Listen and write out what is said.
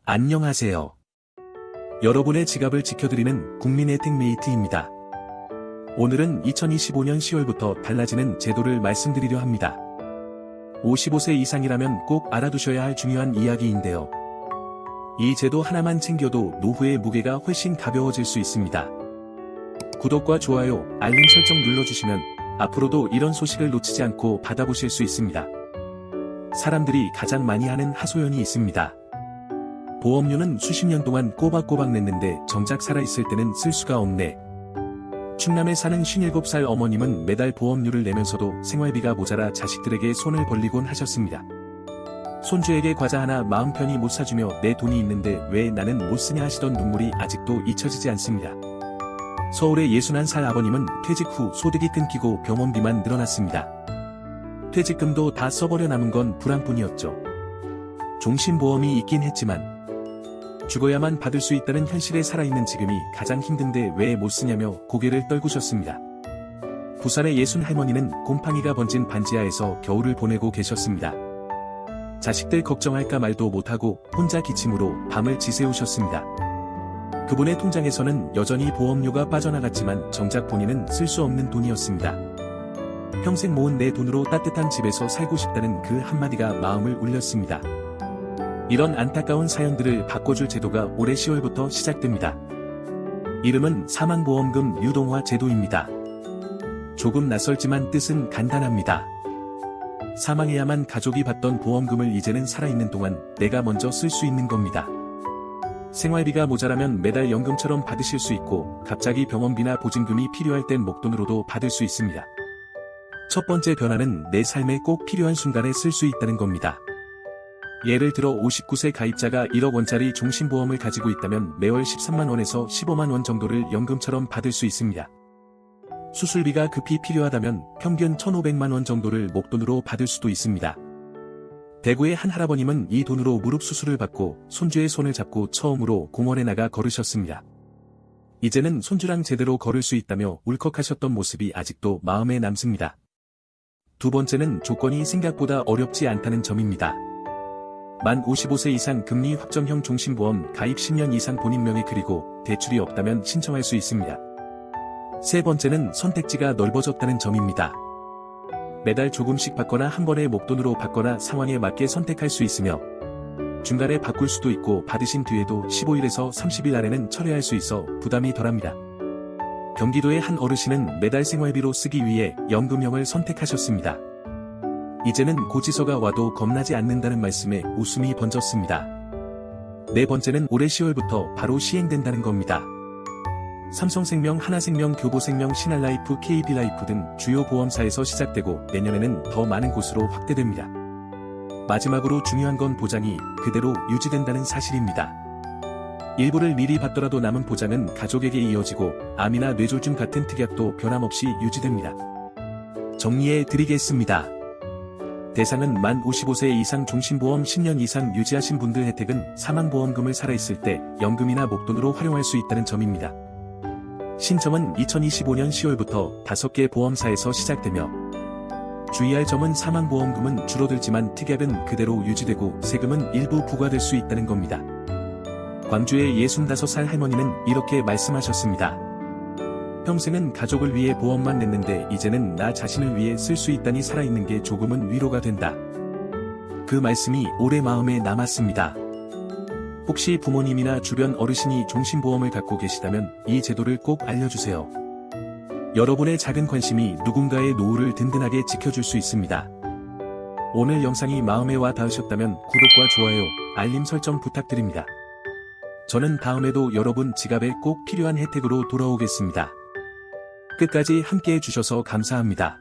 안녕하세요. 여러분의 지갑을 지켜드리는 국민혜택메이트입니다. 오늘은 2025년 10월부터 달라지는 제도를 말씀드리려 합니다. 55세 이상이라면 꼭 알아두셔야 할 중요한 이야기인데요. 이 제도 하나만 챙겨도 노후의 무게가 훨씬 가벼워질 수 있습니다. 구독과 좋아요, 알림 설정 눌러주시면 앞으로도 이런 소식을 놓치지 않고 받아보실 수 있습니다. 사람들이 가장 많이 하는 하소연이 있습니다. 보험료는 수십 년 동안 꼬박꼬박 냈는데 정작 살아있을 때는 쓸 수가 없네. 충남에 사는 57살 어머님은 매달 보험료를 내면서도 생활비가 모자라 자식들에게 손을 벌리곤 하셨습니다. 손주에게 과자 하나 마음 편히 못 사주며 내 돈이 있는데 왜 나는 못 쓰냐 하시던 눈물이 아직도 잊혀지지 않습니다. 서울의 61살 아버님은 퇴직 후 소득이 끊기고 병원비만 늘어났습니다. 퇴직금도 다 써버려 남은 건 불황뿐이었죠. 종신보험이 있긴 했지만 죽어야만 받을 수 있다는 현실에 살아있는 지금이 가장 힘든데 왜 못 쓰냐며 고개를 떨구셨습니다. 부산의 60할머니는 곰팡이가 번진 반지하에서 겨울을 보내고 계셨습니다. 자식들 걱정할까 말도 못하고 혼자 기침으로 밤을 지새우셨습니다. 그분의 통장에서는 여전히 보험료가 빠져나갔지만 정작 본인은 쓸 수 없는 돈이었습니다. 평생 모은 내 돈으로 따뜻한 집에서 살고 싶다는 그 한마디가 마음을 울렸습니다. 이런 안타까운 사연들을 바꿔줄 제도가 올해 10월부터 시작됩니다. 이름은 사망보험금 유동화 제도입니다. 조금 낯설지만 뜻은 간단합니다. 사망해야만 가족이 받던 보험금을 이제는 살아있는 동안 내가 먼저 쓸 수 있는 겁니다. 생활비가 모자라면 매달 연금처럼 받으실 수 있고 갑자기 병원비나 보증금이 필요할 땐 목돈으로도 받을 수 있습니다. 첫 번째 변화는 내 삶에 꼭 필요한 순간에 쓸 수 있다는 겁니다. 예를 들어 59세 가입자가 1억 원짜리 종신보험을 가지고 있다면 매월 13만 원에서 15만 원 정도를 연금처럼 받을 수 있습니다. 수술비가 급히 필요하다면 평균 1,500만 원 정도를 목돈으로 받을 수도 있습니다. 대구의 한 할아버님은 이 돈으로 무릎 수술을 받고 손주의 손을 잡고 처음으로 공원에 나가 걸으셨습니다. 이제는 손주랑 제대로 걸을 수 있다며 울컥하셨던 모습이 아직도 마음에 남습니다. 두 번째는 조건이 생각보다 어렵지 않다는 점입니다. 만 55세 이상 금리 확정형 종신보험 가입 10년 이상 본인 명의 그리고 대출이 없다면 신청할 수 있습니다. 세 번째는 선택지가 넓어졌다는 점입니다. 매달 조금씩 받거나 한 번에 목돈으로 받거나 상황에 맞게 선택할 수 있으며 중간에 바꿀 수도 있고 받으신 뒤에도 15일에서 30일 안에는 철회할 수 있어 부담이 덜합니다. 경기도의 한 어르신은 매달 생활비로 쓰기 위해 연금형을 선택하셨습니다. 이제는 고지서가 와도 겁나지 않는다는 말씀에 웃음이 번졌습니다. 네 번째는 올해 10월부터 바로 시행된다는 겁니다. 삼성생명, 하나생명, 교보생명, 신한라이프, KB라이프 등 주요 보험사에서 시작되고 내년에는 더 많은 곳으로 확대됩니다. 마지막으로 중요한 건 보장이 그대로 유지된다는 사실입니다. 일부를 미리 받더라도 남은 보장은 가족에게 이어지고 암이나 뇌졸중 같은 특약도 변함없이 유지됩니다. 정리해 드리겠습니다. 대상은 만 55세 이상 종신보험 10년 이상 유지하신 분들 혜택은 사망보험금을 살아있을 때 연금이나 목돈으로 활용할 수 있다는 점입니다. 신청은 2025년 10월부터 5개 보험사에서 시작되며 주의할 점은 사망보험금은 줄어들지만 특약은 그대로 유지되고 세금은 일부 부과될 수 있다는 겁니다. 광주의 65살 할머니는 이렇게 말씀하셨습니다. 평생은 가족을 위해 보험만 냈는데 이제는 나 자신을 위해 쓸 수 있다니 살아있는 게 조금은 위로가 된다. 그 말씀이 오래 마음에 남았습니다. 혹시 부모님이나 주변 어르신이 종신보험을 갖고 계시다면 이 제도를 꼭 알려주세요. 여러분의 작은 관심이 누군가의 노후를 든든하게 지켜줄 수 있습니다. 오늘 영상이 마음에 와 닿으셨다면 구독과 좋아요, 알림 설정 부탁드립니다. 저는 다음에도 여러분 지갑에 꼭 필요한 혜택으로 돌아오겠습니다. 끝까지 함께해 주셔서 감사합니다.